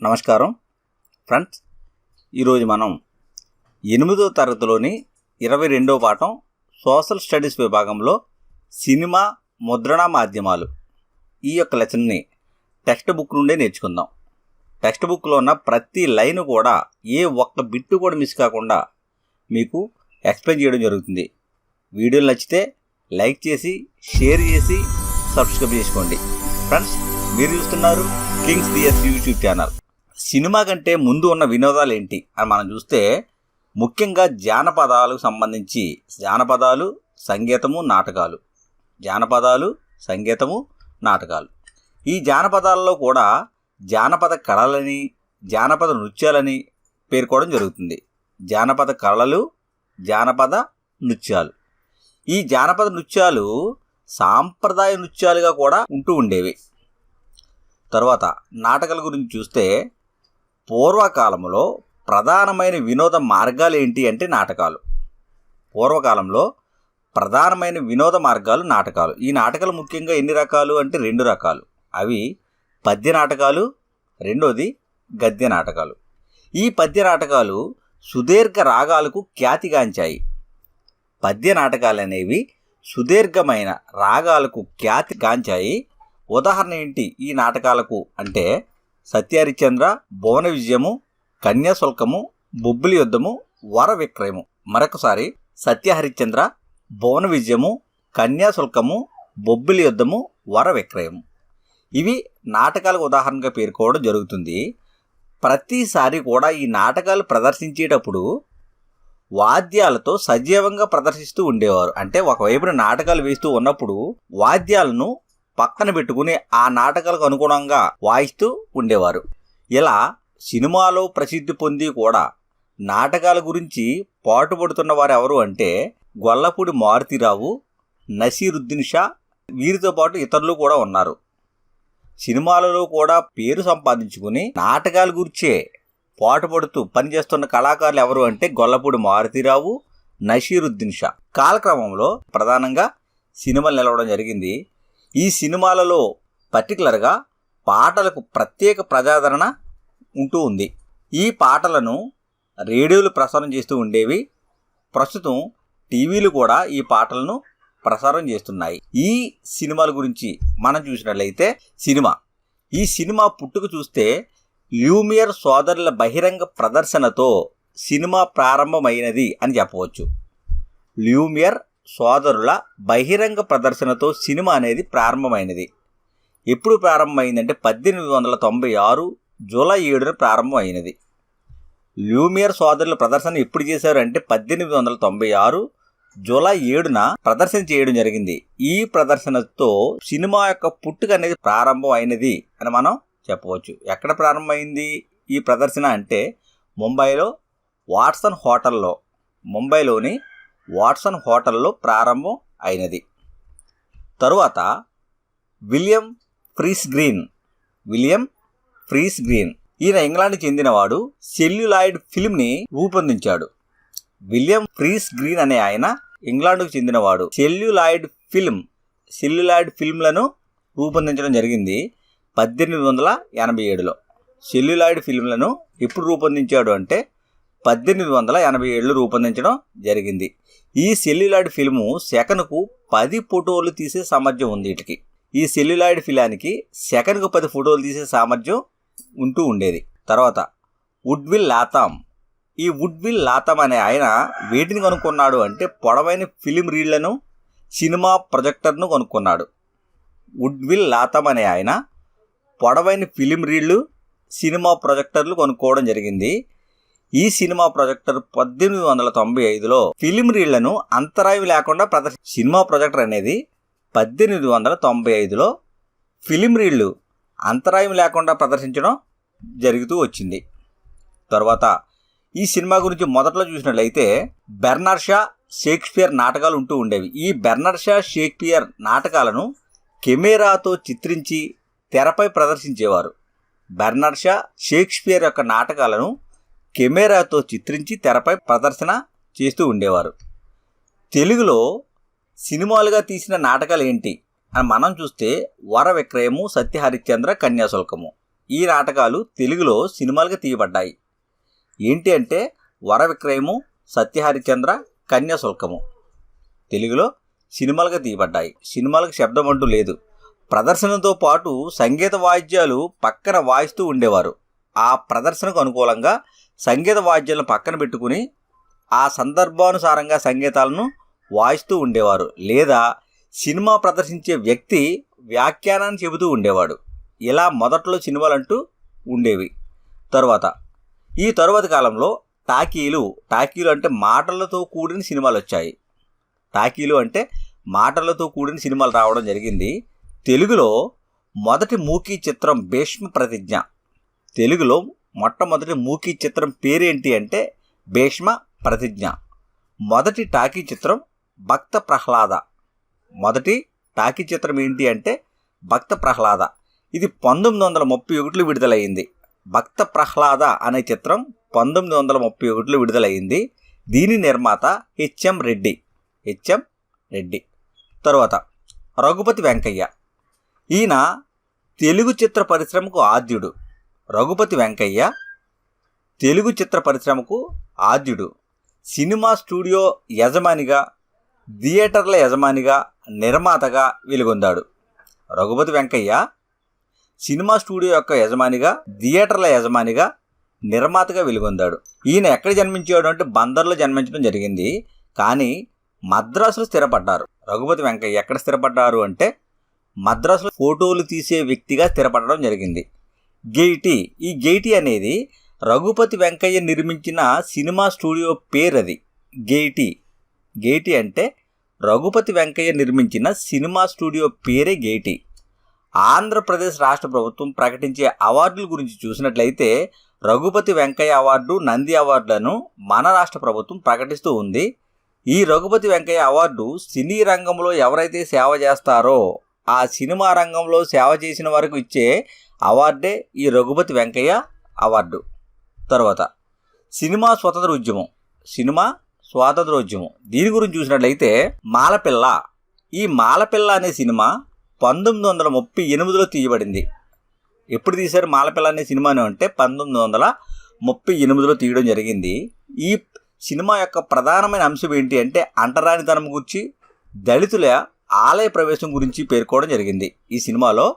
నమస్కారం ఫ్రెండ్స్, ఈరోజు మనం 8వ తరగతిలోని 22వ పాఠం సోషల్ స్టడీస్ విభాగంలో సినిమా ముద్రణ మాధ్యమాలు ఈ యొక్క లెసన్ని టెక్స్ట్ బుక్ నుండే నేర్చుకుందాం. టెక్స్ట్ బుక్లో ఉన్న ప్రతి లైన్ కూడా ఏ ఒక్క బిట్టు కూడా మిస్ కాకుండా మీకు ఎక్స్ప్లెయిన్ చేయడం జరుగుతుంది. వీడియోలు నచ్చితే లైక్ చేసి షేర్ చేసి సబ్స్క్రైబ్ చేసుకోండి. ఫ్రెండ్స్, మీరు చూస్తున్నారు kings DS YouTube channel. Cinema కంటే ముందు ఉన్న వినోదాలు ఏంటి అని మనం చూస్తే ముఖ్యంగా జానపదాలకు సంబంధించి జానపదాలు, సంగీతము, నాటకాలు. ఈ జానపదాలలో కూడా జానపద కళలని, జానపద నృత్యాలని పేర్కోవడం జరుగుతుంది. జానపద కళలు, జానపద నృత్యాలు. ఈ జానపద నృత్యాలు సాంప్రదాయ నృత్యాలుగా కూడా ఉంటూ ఉండేవి. తర్వాత నాటకాల గురించి చూస్తే పూర్వకాలంలో ప్రధానమైన వినోద మార్గాలు ఏంటి అంటే నాటకాలు. పూర్వకాలంలో ప్రధానమైన వినోద మార్గాలు నాటకాలు. ఈ నాటకాలు ముఖ్యంగా ఎన్ని రకాలు అంటే 2 రకాలు. అవి పద్య నాటకాలు, రెండోది గద్య నాటకాలు. ఈ పద్య నాటకాలు సుదీర్ఘ రాగాలకు ఖ్యాతిగాంచాయి. పద్య నాటకాలు అనేవి సుదీర్ఘమైన రాగాలకు ఖ్యాతిగాంచాయి. ఉదాహరణ ఏంటి ఈ నాటకాలకు అంటే సత్యహరిశ్చంద్ర, భువన విజయము, కన్యాశుల్కము, బొబ్బిలి యుద్ధము, వర విక్రయము. మరొకసారి సత్యహరిశ్చంద్ర, భువన విజయము, కన్యాశుల్కము, బొబ్బిలి యుద్ధము, వర విక్రయము. ఇవి నాటకాలకు ఉదాహరణగా పేర్కోవడం జరుగుతుంది. ప్రతిసారి కూడా ఈ నాటకాలు ప్రదర్శించేటప్పుడు వాద్యాలతో సజీవంగా ప్రదర్శిస్తూ ఉండేవారు. అంటే ఒకవైపున నాటకాలు వేస్తూ ఉన్నప్పుడు వాద్యాలను పక్కన పెట్టుకుని ఆ నాటకాలకు అనుగుణంగా వాయిస్తూ ఉండేవారు. ఇలా సినిమాలో ప్రసిద్ధి పొంది కూడా నాటకాల గురించి పాటుపడుతున్న వారు ఎవరు అంటే గొల్లపూడి మారుతీరావు, నసీరుద్దీన్ షా, వీరితో పాటు ఇతరులు కూడా ఉన్నారు. సినిమాలలో కూడా పేరు సంపాదించుకుని నాటకాల గురించే పాటుపడుతూ పనిచేస్తున్న కళాకారులు ఎవరు అంటే గొల్లపూడి మారుతీరావు, నసీరుద్దీన్ షా. కాలక్రమంలో ప్రధానంగా సినిమాలు నిలవడం జరిగింది. ఈ సినిమాలలో పర్టికులర్గా పాటలకు ప్రత్యేక ప్రజాదరణ ఉంటూ ఉంది. ఈ పాటలను రేడియోలు ప్రసారం చేస్తూ ఉండేవి. ప్రస్తుతం టీవీలు కూడా ఈ పాటలను ప్రసారం చేస్తున్నాయి. ఈ సినిమాల గురించి మనం చూసినట్లయితే ఈ సినిమా పుట్టుక చూస్తే ల్యూమియర్ సోదరుల బహిరంగ ప్రదర్శనతో సినిమా ప్రారంభమైనది అని చెప్పవచ్చు. ల్యూమియర్ సోదరుల బహిరంగ ప్రదర్శనతో సినిమా అనేది ప్రారంభమైనది. ఎప్పుడు ప్రారంభమైందంటే 1896 జూలై 7న ప్రారంభమైనది. ల్యూమియర్ సోదరుల ప్రదర్శన ఎప్పుడు చేశారంటే 1896 జూలై 7న ప్రదర్శన చేయడం జరిగింది. ఈ ప్రదర్శనతో సినిమా యొక్క పుట్టుక అనేది ప్రారంభం అయినది అని మనం చెప్పవచ్చు. ఎక్కడ ప్రారంభమైంది ఈ ప్రదర్శన అంటే ముంబైలోని వాట్సన్ హోటల్లో ప్రారంభం అయినది. తరువాత విలియం ఫ్రీస్ గ్రీన్ ఈయన ఇంగ్లాండ్కి చెందినవాడు. సెల్యులాయిడ్ ఫిల్మ్ని రూపొందించాడు. విలియం ఫ్రీస్ గ్రీన్ అనే ఆయన ఇంగ్లాండ్కు చెందినవాడు. సెల్యులాయిడ్ ఫిల్మ్లను రూపొందించడం జరిగింది 1887లో. సెల్యులాయిడ్ ఫిల్మ్లను ఎప్పుడు రూపొందించాడు అంటే 1887లో రూపొందించడం జరిగింది. ఈ సెల్యులాయిడ్ ఫిల్ము సెకనుకు 10 ఫోటోలు తీసే సామర్థ్యం ఉంది. వీటికి ఈ సెల్యులాయిడ్ ఫిలానికి సెకనుకు 10 ఫోటోలు తీసే సామర్థ్యం ఉంటూ ఉండేది. తర్వాత వుడ్విల్ లాథమ్ అనే ఆయన వేటిని కనుక్కున్నాడు అంటే పొడవైన ఫిలిం రీళ్లను, సినిమా ప్రొజెక్టర్ను కనుక్కున్నాడు. వుడ్విల్ లాథమ్ అనే ఆయన పొడవైన ఫిలిం రీళ్లు, సినిమా ప్రొజెక్టర్లు కొనుక్కోవడం జరిగింది. ఈ సినిమా ప్రొజెక్టర్ 1895లో ఫిలిం రీళ్లను అంతరాయం లేకుండా సినిమా ప్రొజెక్టర్ అనేది 1895లో ఫిలిం రీళ్లు అంతరాయం లేకుండా ప్రదర్శించడం జరుగుతూ వచ్చింది. తర్వాత ఈ సినిమా గురించి మొదట్లో చూసినట్లయితే బెర్నార్డ్ షా, షేక్స్పియర్ నాటకాలు ఉంటూ ఉండేవి. ఈ బెర్నార్డ్ షా, షేక్స్పియర్ నాటకాలను కెమెరాతో చిత్రించి తెరపై ప్రదర్శించేవారు. బెర్నార్డ్ షా, షేక్స్పియర్ యొక్క నాటకాలను కెమెరాతో చిత్రించి తెరపై ప్రదర్శన చేస్తూ ఉండేవారు. తెలుగులో సినిమాలుగా తీసిన నాటకాలు ఏంటి అని మనం చూస్తే వర విక్రయము, సత్యహరిశ్చంద్ర, కన్యాశుల్కము. ఈ నాటకాలు తెలుగులో సినిమాలుగా తీయబడ్డాయి. ఏంటి అంటే వర విక్రయము, సత్యహరిచంద్ర, కన్యాశుల్కము తెలుగులో సినిమాలుగా తీయబడ్డాయి. సినిమాలకు శబ్దం అంటూ లేదు. ప్రదర్శనతో పాటు సంగీత వాయిద్యాలు పక్కన వాయిస్తూ ఉండేవారు. ఆ ప్రదర్శనకు అనుకూలంగా సంగీత వాయిద్యాలను పక్కన పెట్టుకుని ఆ సందర్భానుసారంగా సంగీతాలను వాయిస్తూ ఉండేవారు. లేదా సినిమా ప్రదర్శించే వ్యక్తి వ్యాఖ్యానాన్ని చెబుతూ ఉండేవాడు. ఇలా మొదట్లో సినిమాలంటూ ఉండేవి. ఈ తరువాతి కాలంలో టాకీలు అంటే మాటలతో కూడిన సినిమాలు వచ్చాయి. టాకీలు అంటే మాటలతో కూడిన సినిమాలు రావడం జరిగింది. తెలుగులో మొదటి మూకీ చిత్రం భీష్మ ప్రతిజ్ఞ. తెలుగులో మొట్టమొదటి మూకీ చిత్రం పేరేంటి అంటే భీష్మ ప్రతిజ్ఞ. మొదటి టాకీ చిత్రం భక్త ప్రహ్లాద. మొదటి టాకీ చిత్రం ఏంటి అంటే భక్త ప్రహ్లాద. ఇది 1931లో విడుదలయ్యింది. భక్త ప్రహ్లాద అనే చిత్రం 1931లో విడుదలయ్యింది. దీని నిర్మాత హెచ్ఎం రెడ్డి. తర్వాత రఘుపతి వెంకయ్య. ఈయన తెలుగు చిత్ర పరిశ్రమకు ఆద్యుడు. రఘుపతి వెంకయ్య తెలుగు చిత్ర పరిశ్రమకు ఆద్యుడు. సినిమా స్టూడియో యజమానిగా, థియేటర్ల యజమానిగా, నిర్మాతగా వెలుగొందాడు. రఘుపతి వెంకయ్య సినిమా స్టూడియో యొక్క యజమానిగా, థియేటర్ల యజమానిగా, నిర్మాతగా వెలుగొందాడు. ఈయన ఎక్కడ జన్మించాడు అంటే బందర్లో జన్మించడం జరిగింది. కానీ మద్రాసులో స్థిరపడ్డారు. రఘుపతి వెంకయ్య ఎక్కడ స్థిరపడ్డారు అంటే మద్రాసులో ఫోటోలు తీసే వ్యక్తిగా స్థిరపడడం జరిగింది. గెయిటీ. ఈ గెయిటీ అనేది రఘుపతి వెంకయ్య నిర్మించిన సినిమా స్టూడియో పేరది. గెయిటీ అంటే రఘుపతి వెంకయ్య నిర్మించిన సినిమా స్టూడియో పేరే గెయిటీ. ఆంధ్రప్రదేశ్ రాష్ట్ర ప్రభుత్వం ప్రకటించే అవార్డుల గురించి చూసినట్లయితే రఘుపతి వెంకయ్య అవార్డు, నంది అవార్డులను మన రాష్ట్ర ప్రభుత్వం ప్రకటిస్తూ ఉంది. ఈ రఘుపతి వెంకయ్య అవార్డు సినీ రంగంలో ఎవరైతే సేవ చేస్తారో ఆ సినిమా రంగంలో సేవ చేసిన వారికి ఇచ్చే అవార్డే ఈ రఘుపతి వెంకయ్య అవార్డు. తర్వాత సినిమా స్వాతంత్రోద్యమం. దీని గురించి చూసినట్లయితే మాలపిల్ల. ఈ మాలపిల్ల అనే సినిమా 1938లో తీయబడింది. ఎప్పుడు తీశారు మాలపిల్ల అనే సినిమాను అంటే 1938లో తీయడం జరిగింది. ఈ సినిమా యొక్క ప్రధానమైన అంశం ఏంటి అంటే అంటరానితనం గురించి, దళితుల ఆలయ ప్రవేశం గురించి పేర్కోవడం జరిగింది. ఈ సినిమాలో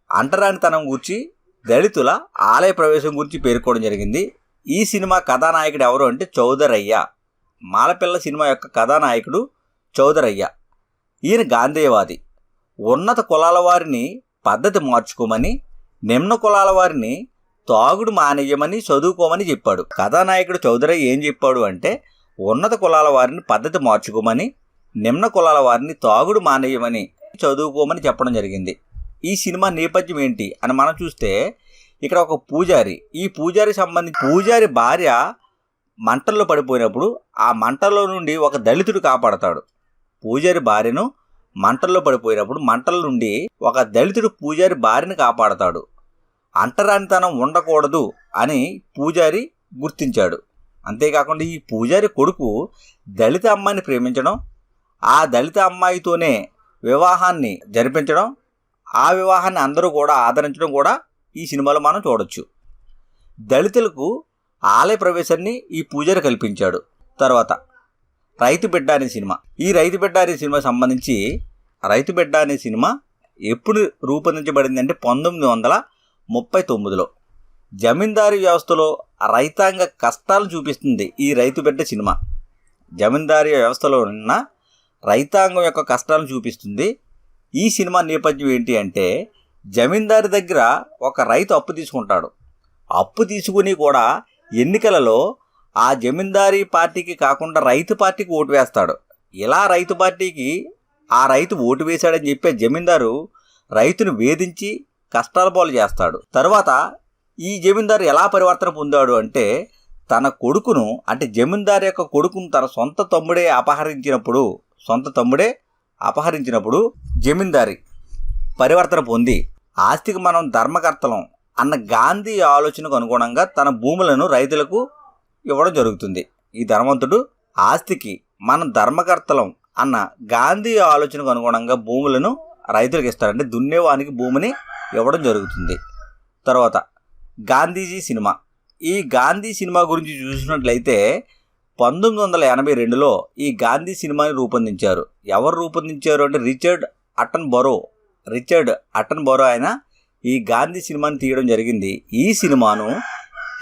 అంటరానితనం గురించి, దళితుల ఆలయ ప్రవేశం గురించి పేర్కోవడం జరిగింది. ఈ సినిమా కథానాయకుడు ఎవరు అంటే చౌదరయ్య. మాలపిల్ల సినిమా యొక్క కథానాయకుడు చౌదరయ్య. ఈయన గాంధేయవాది. ఉన్నత కులాల వారిని పద్ధతి మార్చుకోమని, నిమ్న కులాల వారిని తాగుడు మానేయమని, చదువుకోమని చెప్పాడు. కథానాయకుడు చౌదరయ్య ఏం చెప్పాడు అంటే ఉన్నత కులాల వారిని పద్ధతి మార్చుకోమని, నిమ్న కులాల వారిని తాగుడు మానేయమని, చదువుకోమని చెప్పడం జరిగింది. ఈ సినిమా నేపథ్యం ఏంటి అని మనం చూస్తే ఇక్కడ ఒక పూజారి, ఈ పూజారి భార్య మంటల్లో పడిపోయినప్పుడు ఆ మంటల్లో నుండి ఒక దళితుడు కాపాడతాడు. పూజారి భార్యను మంటల్లో పడిపోయినప్పుడు మంటల నుండి ఒక దళితుడు పూజారి భార్యను కాపాడతాడు. అంటరానితనం ఉండకూడదు అని పూజారి గుర్తించాడు. అంతేకాకుండా ఈ పూజారి కొడుకు దళిత అమ్మాయిని ప్రేమించడం, ఆ దళిత అమ్మాయితోనే వివాహాన్ని జరిపించడం, ఆ వివాహాన్ని అందరూ కూడా ఆదరించడం కూడా ఈ సినిమాలో మనం చూడొచ్చు. దళితులకు ఆలయ ప్రవేశాన్ని ఈ పూజారి కల్పించాడు. తర్వాత రైతు బిడ్డ అనే సినిమా. ఈ రైతు బిడ్డ అనే సినిమా సంబంధించి రైతు బిడ్డ అనే సినిమా ఎప్పుడు రూపొందించబడింది అంటే 1939లో. జమీందారీ వ్యవస్థలో రైతాంగ కష్టాలను చూపిస్తుంది ఈ రైతు బిడ్డ సినిమా. జమీందారీ వ్యవస్థలో ఉన్న రైతాంగం యొక్క కష్టాలను చూపిస్తుంది. ఈ సినిమా నేపథ్యం ఏంటి అంటే జమీందారి దగ్గర ఒక రైతు అప్పు తీసుకుంటాడు. అప్పు తీసుకుని కూడా ఎన్నికలలో ఆ జమీందారీ పార్టీకి కాకుండా రైతు పార్టీకి ఓటు వేస్తాడు. ఇలా రైతు పార్టీకి ఆ రైతు ఓటు వేశాడని చెప్పే జమీందారు రైతును వేధించి కష్టాల పాలు చేస్తాడు. తర్వాత ఈ జమీందారు ఎలా పరివర్తన పొందాడు అంటే తన కొడుకును, అంటే జమీందారు యొక్క కొడుకును తన సొంత తమ్ముడే అపహరించినప్పుడు జమీందారి పరివర్తన పొంది ఆస్తికి మనం ధర్మకర్తలం అన్న గాంధీ ఆలోచనకు అనుగుణంగా తన భూములను రైతులకు ఇవ్వడం జరుగుతుంది. ఈ ధనవంతుడు ఆస్తికి మనం ధర్మకర్తలం అన్న గాంధీ ఆలోచనకు అనుగుణంగా భూములను రైతులకు ఇస్తారంటే దున్నేవానికి భూమిని ఇవ్వడం జరుగుతుంది. తర్వాత గాంధీజీ సినిమా. ఈ గాంధీ సినిమా గురించి చూసినట్లయితే 1982లో ఈ గాంధీ సినిమాని రూపొందించారు. ఎవరు రూపొందించారు అంటే రిచర్డ్ అటన్ బరో ఆయన ఈ గాంధీ సినిమాని తీయడం జరిగింది. ఈ సినిమాను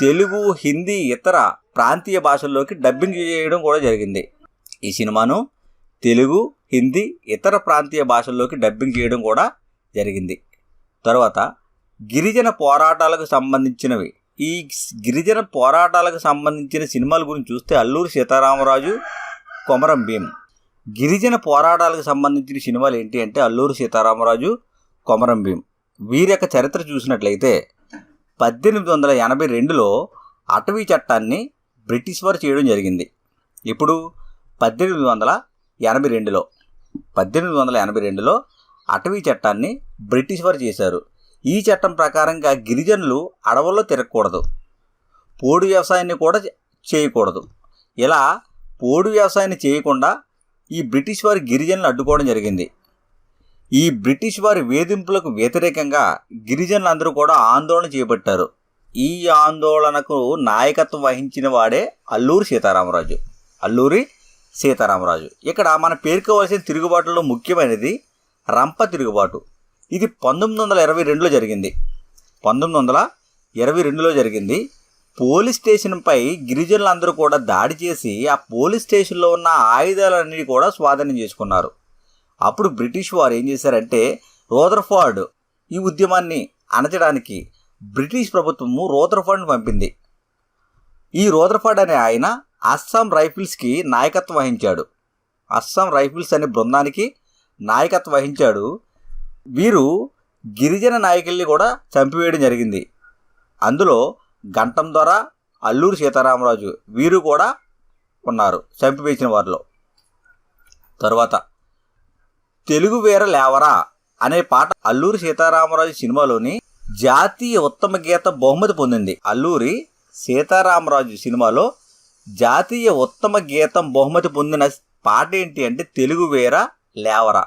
తెలుగు, హిందీ, ఇతర ప్రాంతీయ భాషల్లోకి డబ్బింగ్ చేయడం కూడా జరిగింది. ఈ సినిమాను తెలుగు, హిందీ, ఇతర ప్రాంతీయ భాషల్లోకి డబ్బింగ్ చేయడం కూడా జరిగింది. తర్వాత గిరిజన పోరాటాలకు సంబంధించినవి. ఈ గిరిజన పోరాటాలకు సంబంధించిన సినిమాల గురించి చూస్తే అల్లూరి సీతారామరాజు, కొమరం భీం. గిరిజన పోరాటాలకు సంబంధించిన సినిమాలు ఏంటి అంటే అల్లూరి సీతారామరాజు, కొమరం భీం. వీరి యొక్క చరిత్ర చూసినట్లయితే 1882లో అటవీ చట్టాన్ని బ్రిటిష్ వారు చేయడం జరిగింది. ఇప్పుడు 1882లో అటవీ చట్టాన్ని బ్రిటిష్ వారు చేశారు. ఈ చట్టం ప్రకారంగా గిరిజనులు అడవుల్లో తిరగకూడదు, పోడు వ్యవసాయాన్ని కూడా చేయకూడదు. ఇలా పోడు వ్యవసాయాన్ని చేయకుండా ఈ బ్రిటిష్ వారి గిరిజనులు అడ్డుకోవడం జరిగింది. ఈ బ్రిటిష్ వారి వేధింపులకు వ్యతిరేకంగా గిరిజనులందరూ కూడా ఆందోళన చేపట్టారు. ఈ ఆందోళనకు నాయకత్వం వహించిన వాడే అల్లూరి సీతారామరాజు. ఇక్కడ మనం పేర్కోవాల్సిన తిరుగుబాటులో ముఖ్యమైనది రంప తిరుగుబాటు. ఇది 1922లో జరిగింది. పోలీస్ స్టేషన్పై గిరిజనులందరూ కూడా దాడి చేసి ఆ పోలీస్ స్టేషన్లో ఉన్న ఆయుధాలన్నీ కూడా స్వాధీనం చేసుకున్నారు. అప్పుడు బ్రిటిష్ వారు ఏం చేశారంటే రూదర్ఫర్డ్ ఈ ఉద్యమాన్ని అణచడానికి బ్రిటిష్ ప్రభుత్వము రూదర్ఫర్డ్ని పంపింది. ఈ రూదర్ఫర్డ్ అనే ఆయన అస్సాం రైఫిల్స్కి నాయకత్వం వహించాడు. అస్సాం రైఫిల్స్ అనే బృందానికి నాయకత్వం వహించాడు. వీరు గిరిజన నాయకుల్ని కూడా చంపివేయడం జరిగింది. అందులో గంటం దొర, అల్లూరి సీతారామరాజు వీరు కూడా ఉన్నారు చంపివేసిన వారిలో. తర్వాత తెలుగు వీర లేవరా అనే పాట అల్లూరి సీతారామరాజు సినిమాలోని జాతీయ ఉత్తమ గీతం బహుమతి పొందింది. అల్లూరి సీతారామరాజు సినిమాలో జాతీయ ఉత్తమ గీతం బహుమతి పొందిన పాట ఏంటి అంటే తెలుగు వీర లేవరా.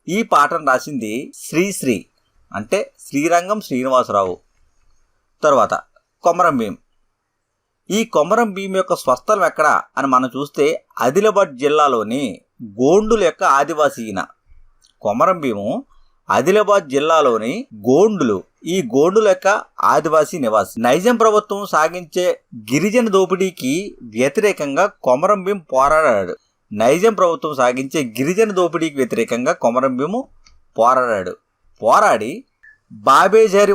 ఈ పాటను రాసింది శ్రీశ్రీ అంటే శ్రీరంగం శ్రీనివాసరావు. తర్వాత కొమరం భీం. ఈ కొమరం భీం యొక్క స్వస్థలం ఎక్కడ అని మనం చూస్తే ఆదిలాబాద్ జిల్లాలోని గోండుల యొక్క ఆదివాసీ ఈయన. కొమరం భీము ఆదిలాబాద్ జిల్లాలోని గోండులు, ఈ గోండుల యొక్క ఆదివాసీ నివాసి. నైజాం ప్రభుత్వం సాగించే గిరిజన దోపిడీకి వ్యతిరేకంగా కొమరం భీం పోరాడాడు. నైజాం ప్రభుత్వం సాగించే గిరిజన దోపిడీకి వ్యతిరేకంగా కొమరం భీము పోరాడి బాబేజారి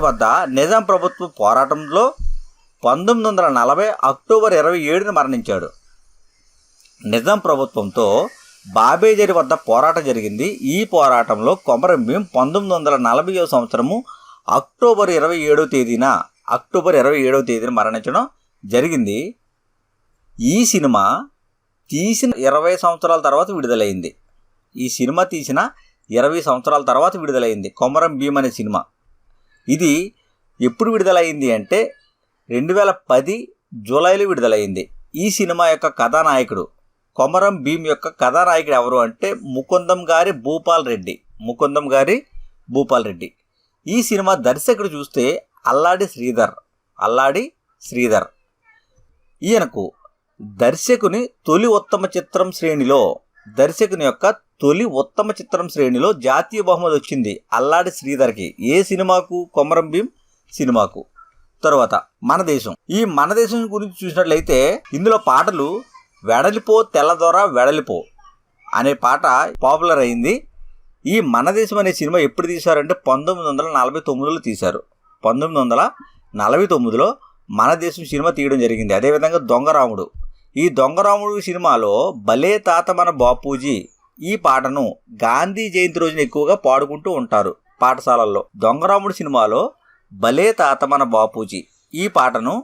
వద్ద నిజాం ప్రభుత్వ పోరాటంలో 1940 అక్టోబర్ 27న మరణించాడు. నిజాం ప్రభుత్వంతో బాబేజారి వద్ద పోరాటం జరిగింది. ఈ పోరాటంలో కొమరం భీం 1940వ సంవత్సరము అక్టోబర్ 27వ తేదీన మరణించడం జరిగింది. ఈ సినిమా తీసిన 20 సంవత్సరాల తర్వాత విడుదలైంది. కొమరం భీం అనే సినిమా. ఇది ఎప్పుడు విడుదలైంది అంటే 2010 జూలైలో విడుదలైంది. ఈ సినిమా యొక్క కథానాయకుడు, కొమరం భీం యొక్క కథానాయకుడు ఎవరు అంటే ముకుందం గారి భూపాల్ రెడ్డి. ఈ సినిమా దర్శకుడు చూస్తే అల్లాడి శ్రీధర్. ఈయనకు దర్శకుని యొక్క తొలి ఉత్తమ చిత్రం శ్రేణిలో జాతీయ బహుమతి వచ్చింది అల్లాడి శ్రీధర్కి. ఏ సినిమాకు? కొమరం భీం సినిమాకు. తర్వాత మన దేశం గురించి చూసినట్లయితే ఇందులో పాటలు వెడలిపో తెల్లదొర వెడలిపో అనే పాట పాపులర్ అయింది. ఈ మన దేశం అనే సినిమా ఎప్పుడు తీశారంటే 1949లో తీశారు. 1949లో మన దేశం సినిమా తీయడం జరిగింది. అదేవిధంగా ఈ దొంగరాముడు సినిమాలో భలే తాత మన బాపూజీ ఈ పాటను గాంధీ జయంతి రోజున ఎక్కువగా పాడుకుంటూ ఉంటారు పాఠశాలల్లో. దొంగరాముడు సినిమాలో భలే తాత మన బాపూజీ ఈ పాటను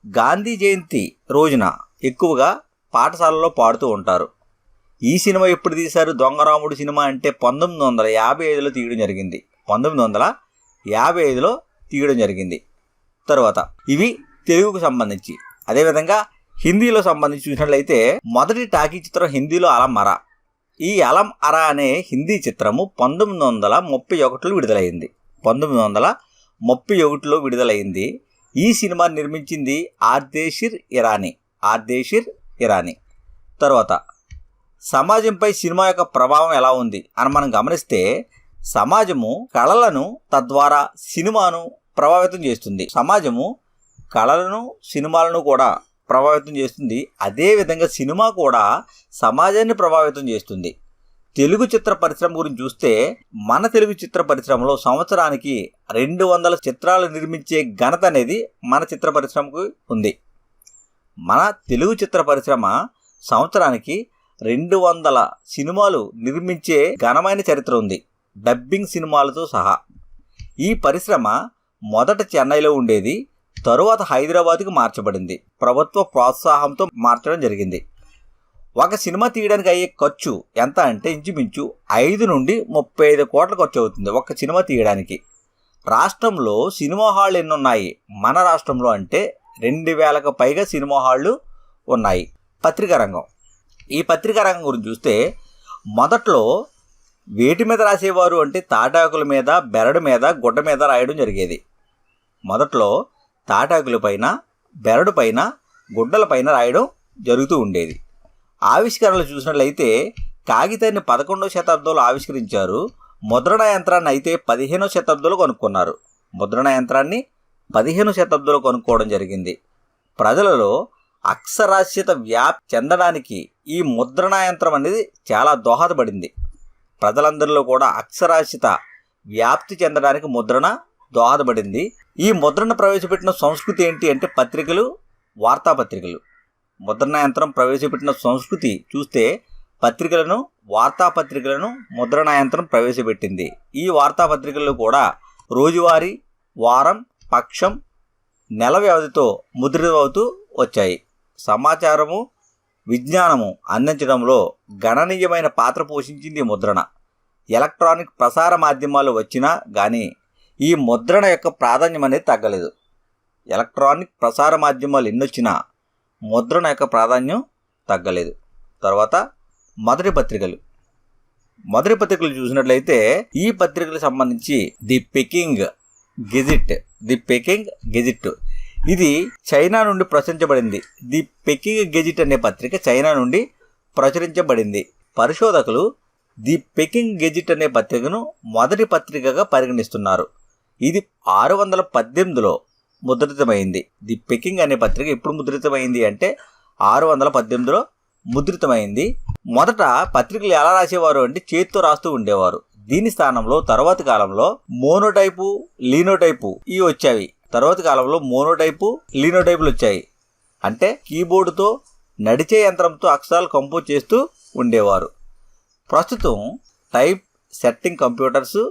గాంధీ జయంతి రోజున ఎక్కువగా పాఠశాలలో పాడుతూ ఉంటారు. ఈ సినిమా ఎప్పుడు తీశారు? దొంగరాముడు సినిమా అంటే 1955లో తీయడం జరిగింది. తర్వాత ఇవి తెలుగుకు సంబంధించి. అదేవిధంగా హిందీలో సంబంధించి చూసినట్లయితే మొదటి టాకీ చిత్రం హిందీలో అలం అరా. ఈ అలం అరా అనే హిందీ చిత్రము 1931లో విడుదలైంది. 1931లో విడుదలైంది. ఈ సినిమా నిర్మించింది ఆర్దేషిర్ ఇరానీ. తర్వాత సమాజంపై సినిమా యొక్క ప్రభావం ఎలా ఉంది అని మనం గమనిస్తే, సమాజము కళలను తద్వారా సినిమాను ప్రభావితం చేస్తుంది. సమాజము కళలను సినిమాలను కూడా ప్రభావితం చేస్తుంది. అదేవిధంగా సినిమా కూడా సమాజాన్ని ప్రభావితం చేస్తుంది. తెలుగు చిత్ర పరిశ్రమ గురించి చూస్తే, మన తెలుగు చిత్ర పరిశ్రమలో సంవత్సరానికి 200 చిత్రాలు నిర్మించే ఘనత అనేది మన చిత్ర పరిశ్రమకు ఉంది. మన తెలుగు చిత్ర పరిశ్రమ సంవత్సరానికి 200 సినిమాలు నిర్మించే ఘనమైన చరిత్ర ఉంది, డబ్బింగ్ సినిమాలతో సహా. ఈ పరిశ్రమ మొదట చెన్నైలో ఉండేది, తరువాత హైదరాబాద్కు మార్చబడింది. ప్రభుత్వ ప్రోత్సాహంతో మార్చడం జరిగింది. ఒక సినిమా తీయడానికి అయ్యే ఖర్చు ఎంత అంటే ఇంచుమించు 5 నుండి 35 కోట్ల ఖర్చు అవుతుంది ఒక సినిమా తీయడానికి. రాష్ట్రంలో సినిమా హాళ్ళు ఎన్ని ఉన్నాయి? మన రాష్ట్రంలో అంటే 2000కు పైగా సినిమా హాళ్ళు ఉన్నాయి. పత్రికా రంగం. ఈ పత్రికా రంగం గురించి చూస్తే, మొదట్లో వేటి మీద రాసేవారు అంటే తాటాకుల మీద, బెరడు మీద, గుడ్డ మీద రాయడం జరిగేది. మొదట్లో తాటాకుల పైన, బెరడు పైన, గుడ్డల పైన రాయడం జరుగుతూ ఉండేది. ఆవిష్కరణలు చూసినట్లయితే కాగితాన్ని 11వ శతాబ్దంలో ఆవిష్కరించారు. ముద్రణ యంత్రాన్ని అయితే 15వ శతాబ్దంలో కనుక్కున్నారు. ముద్రణ యంత్రాన్ని 15వ శతాబ్దంలో కనుక్కోవడం జరిగింది. ప్రజలలో అక్షరాస్యత వ్యాప్తి చెందడానికి ఈ ముద్రణ యంత్రం అనేది చాలా దోహదపడింది. ప్రజలందరిలో కూడా అక్షరాస్యత వ్యాప్తి చెందడానికి ముద్రణ దోహదపడింది. ఈ ముద్రణ ప్రవేశపెట్టిన సంస్కృతి ఏంటి అంటే పత్రికలు, వార్తాపత్రికలు. ముద్రణ యంత్రం ప్రవేశపెట్టిన సంస్కృతి చూస్తే పత్రికలను, వార్తాపత్రికలను ముద్రణ యంత్రం ప్రవేశపెట్టింది. ఈ వార్తాపత్రికల్లో కూడా రోజువారీ, వారం, పక్షం, నెల వ్యవధితో ముద్రితమవుతూ వచ్చాయి. సమాచారము, విజ్ఞానము అందించడంలో గణనీయమైన పాత్ర పోషించింది ముద్రణ. ఎలక్ట్రానిక్ ప్రసార మాధ్యమాలు వచ్చినా కానీ ఈ ముద్రణ యొక్క ప్రాధాన్యం అనేది తగ్గలేదు. ఎలక్ట్రానిక్ ప్రసార మాధ్యమాలు ఎన్నొచ్చినా ముద్రణ యొక్క ప్రాధాన్యం తగ్గలేదు. తర్వాత మొదటి పత్రికలు చూసినట్లయితే ఈ పత్రికలకు సంబంధించి ది పెకింగ్ గెజిట్ ఇది చైనా నుండి ప్రచురించబడింది. ది పెకింగ్ గెజిట్ అనే పత్రిక చైనా నుండి ప్రచురించబడింది. పరిశోధకులు ది పెకింగ్ గెజిట్ అనే పత్రికను మొదటి పత్రికగా పరిగణిస్తున్నారు. ఇది 618లో ముద్రితమైంది. ది పెకింగ్ అనే పత్రిక ఎప్పుడు ముద్రితమైంది అంటే 618లో ముద్రితమైంది. మొదట పత్రికలు ఎలా రాసేవారు అంటే చేతితో రాస్తూ ఉండేవారు. దీని స్థానంలో తర్వాతి కాలంలో మోనోటైపు, లీనోటైపు ఇవి వచ్చాయి. తర్వాతి కాలంలో మోనోటైపు, లీనోటైపులు వచ్చాయి. అంటే కీబోర్డుతో, నడిచే యంత్రంతో అక్షరాలు కంపోజ్ చేస్తూ ఉండేవారు. ప్రస్తుతం typesetting computers,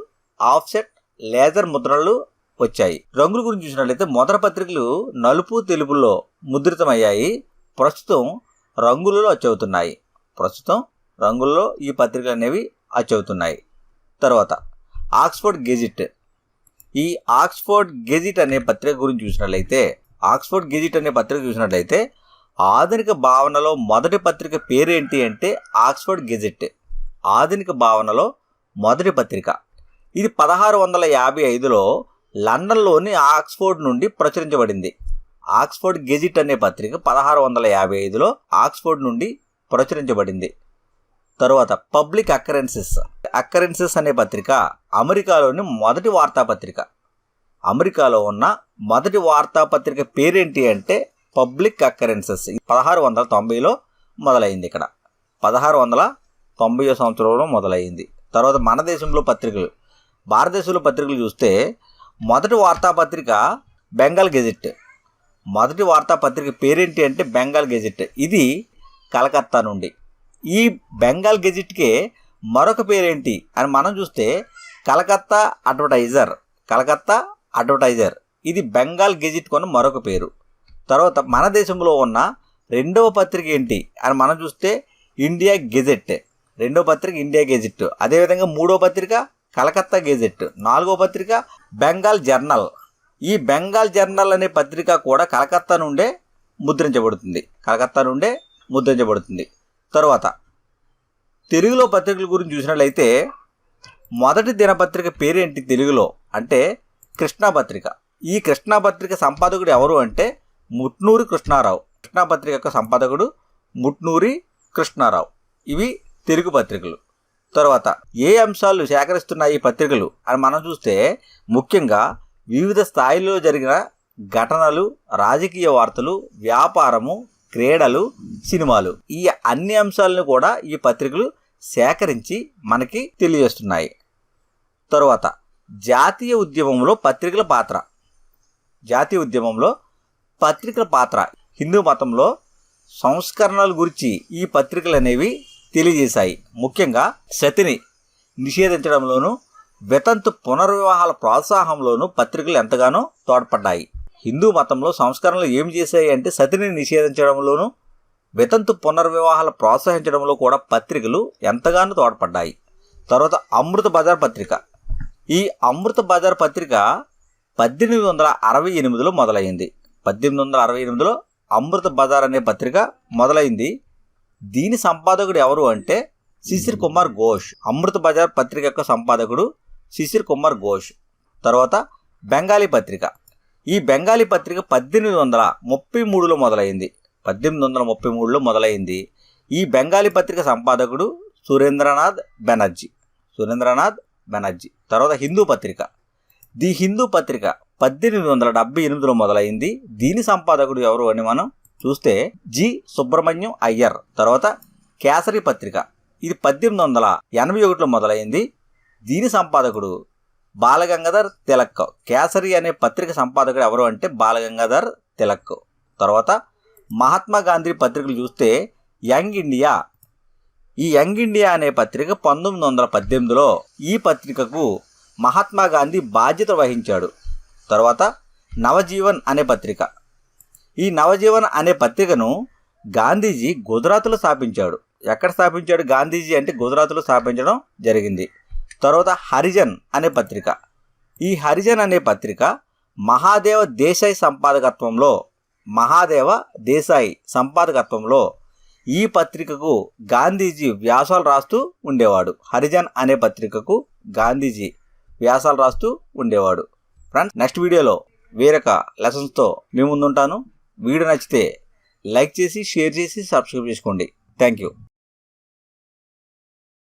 offset, laser ముద్రణలు వచ్చాయి. రంగుల గురించి చూసినట్లయితే మొదటి పత్రికలు నలుపు, తెలుపులో ముద్రితమయ్యాయి. ప్రస్తుతం రంగులలో ఈ పత్రికలు అనేవి అచ్చవుతున్నాయి. తర్వాత ఆక్స్ఫర్డ్ గెజిట్ అనే పత్రిక గురించి చూసినట్లయితే ఆధునిక భావనలో మొదటి పత్రిక పేరేంటి అంటే ఆక్స్ఫర్డ్ గెజిట్. ఆధునిక భావనలో మొదటి పత్రిక ఇది 1655లో లండన్లోని ఆక్స్ఫోర్డ్ నుండి ప్రచురించబడింది. ఆక్స్ఫర్డ్ గెజిట్ అనే పత్రిక 1655లో ఆక్స్ఫోర్డ్ నుండి ప్రచురించబడింది. తరువాత పబ్లిక్ అక్కరెన్సెస్ అనే పత్రిక అమెరికాలోని మొదటి వార్తాపత్రిక. అమెరికాలో ఉన్న మొదటి వార్తాపత్రిక పేరేంటి అంటే పబ్లిక్ అక్కరెన్సెస్. 1690లో మొదలైంది. ఇక్కడ 1690 సంవత్సరంలో మొదలైంది. తర్వాత మన దేశంలో భారతదేశంలో పత్రికలు చూస్తే మొదటి వార్తాపత్రిక బెంగాల్ గెజిట్. మొదటి వార్తాపత్రిక పేరేంటి అంటే బెంగాల్ గెజిట్. ఇది కలకత్తా నుండి. ఈ బెంగాల్ గెజిట్కే మరొక పేరేంటి అని మనం చూస్తే కలకత్తా అడ్వర్టైజర్. ఇది బెంగాల్ గెజిట్ కొన్న మరొక పేరు. తర్వాత మన దేశంలో ఉన్న రెండవ పత్రిక ఏంటి అని మనం చూస్తే ఇండియా గెజిట్. రెండవ పత్రిక ఇండియా గెజిట్. అదేవిధంగా మూడవ పత్రిక కలకత్తా గెజిట్. నాలుగవ పత్రిక బెంగాల్ జర్నల్. ఈ బెంగాల్ జర్నల్ అనే పత్రిక కూడా కలకత్తా నుండే ముద్రించబడుతుంది. తర్వాత తెలుగులో పత్రికల గురించి చూసినట్లయితే మొదటి దినపత్రిక పేరేంటి తెలుగులో అంటే కృష్ణాపత్రిక. ఈ కృష్ణాపత్రిక సంపాదకుడు ఎవరు అంటే ముట్నూరి కృష్ణారావు. కృష్ణాపత్రిక యొక్క సంపాదకుడు ముట్నూరి కృష్ణారావు. ఇవి తెలుగు పత్రికలు. తర్వాత ఏ అంశాలు సేకరిస్తున్నాయి ఈ పత్రికలు అని మనం చూస్తే ముఖ్యంగా వివిధ స్థాయిల్లో జరిగిన ఘటనలు, రాజకీయ వార్తలు, వ్యాపారము, క్రీడలు, సినిమాలు, ఈ అన్ని అంశాలను కూడా ఈ పత్రికలు సేకరించి మనకి తెలియజేస్తున్నాయి. తరువాత జాతీయ ఉద్యమంలో పత్రికల పాత్ర. జాతీయ ఉద్యమంలో పత్రికల పాత్ర. హిందూ మతంలో సంస్కరణల గురించి ఈ పత్రికలు అనేవి తెలియజేశాయి. ముఖ్యంగా సతిని నిషేధించడంలోనూ వితంతు పునర్వివాహాల ప్రోత్సాహంలోనూ పత్రికలు ఎంతగానో తోడ్పడ్డాయి. హిందూ మతంలో సంస్కరణలు ఏం చేశాయి అంటే సతిని నిషేధించడంలోనూ వితంతు పునర్వివాహాలు ప్రోత్సహించడంలో కూడా పత్రికలు ఎంతగానో తోడ్పడ్డాయి. తర్వాత అమృత బజార్ పత్రిక. ఈ అమృత బజార్ పత్రిక 1868లో మొదలైంది. 1868లో అమృత బజార్ అనే పత్రిక మొదలైంది. దీని సంపాదకుడు ఎవరు అంటే శిశిర్ కుమార్ ఘోష్. అమృత బజార్ పత్రిక యొక్క సంపాదకుడు శిశిర్ కుమార్ ఘోష్. తర్వాత బెంగాలీ పత్రిక. ఈ బెంగాలీ పత్రిక 1833లో మొదలైంది. 1833లో మొదలైంది. ఈ బెంగాలీ పత్రిక సంపాదకుడు సురేంద్రనాథ్ బెనర్జీ. తర్వాత హిందూ పత్రిక. ది హిందూ పత్రిక 1878లో మొదలైంది. దీని సంపాదకుడు ఎవరు అని మనం చూస్తే జి సుబ్రహ్మణ్యం అయ్యర్. తర్వాత కేసరి పత్రిక. ఇది 1881లో మొదలైంది. దీని సంపాదకుడు బాలగంగాధర్ తిలక్. కేసరి అనే పత్రిక సంపాదకుడు ఎవరు అంటే బాలగంగాధర్ తిలక్. తర్వాత మహాత్మా గాంధీ పత్రికలు చూస్తే యంగ్ ఇండియా. ఈ యంగ్ ఇండియా అనే పత్రిక 1918లో ఈ పత్రికకు మహాత్మా గాంధీ బాధ్యత వహించాడు. తర్వాత నవజీవన్ అనే పత్రిక. ఈ నవజీవన్ అనే పత్రికను గాంధీజీ గుజరాత్లో స్థాపించాడు. ఎక్కడ స్థాపించాడు గాంధీజీ అంటే గుజరాత్లో స్థాపించడం జరిగింది. తర్వాత హరిజన్ అనే పత్రిక. ఈ హరిజన్ అనే పత్రిక మహాదేవ దేశాయ్ సంపాదకత్వంలో ఈ పత్రికకు గాంధీజీ వ్యాసాలు రాస్తూ ఉండేవాడు. హరిజన్ అనే పత్రికకు గాంధీజీ వ్యాసాలు రాస్తూ ఉండేవాడు. ఫ్రెండ్స్, నెక్స్ట్ వీడియోలో వేరొక లెసన్స్తో మీ ముందుంటాను. వీడియో నచ్చితే లైక్ చేసి, షేర్ చేసి, సబ్స్క్రైబ్ చేసుకోండి. Thank you.